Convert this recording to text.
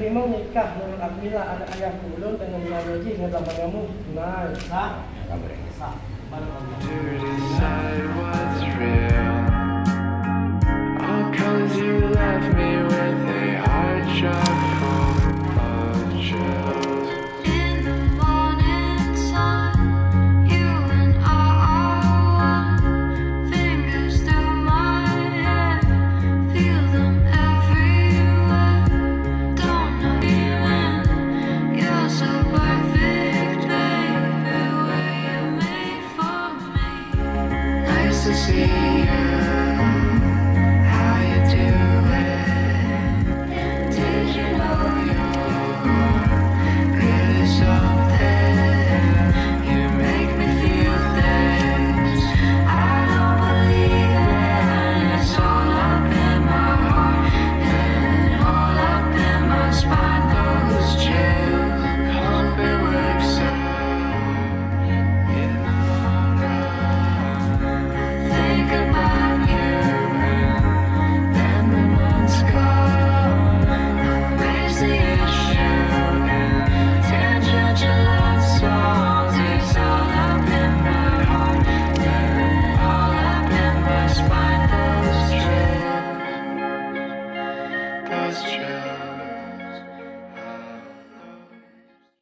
terima nikah dengan Abdillah anak ayah kulun dengan Nabi dengan zaman kamu. Nah, Sah. Kabar. Sah. To decide what's real. All 'cause you left me with a heart shot full of chills. In the morning sun, you and I are one. Fingers through my hair, feel them everywhere. Don't know you when you're so perfect, baby. Were you made for me? Nice to see you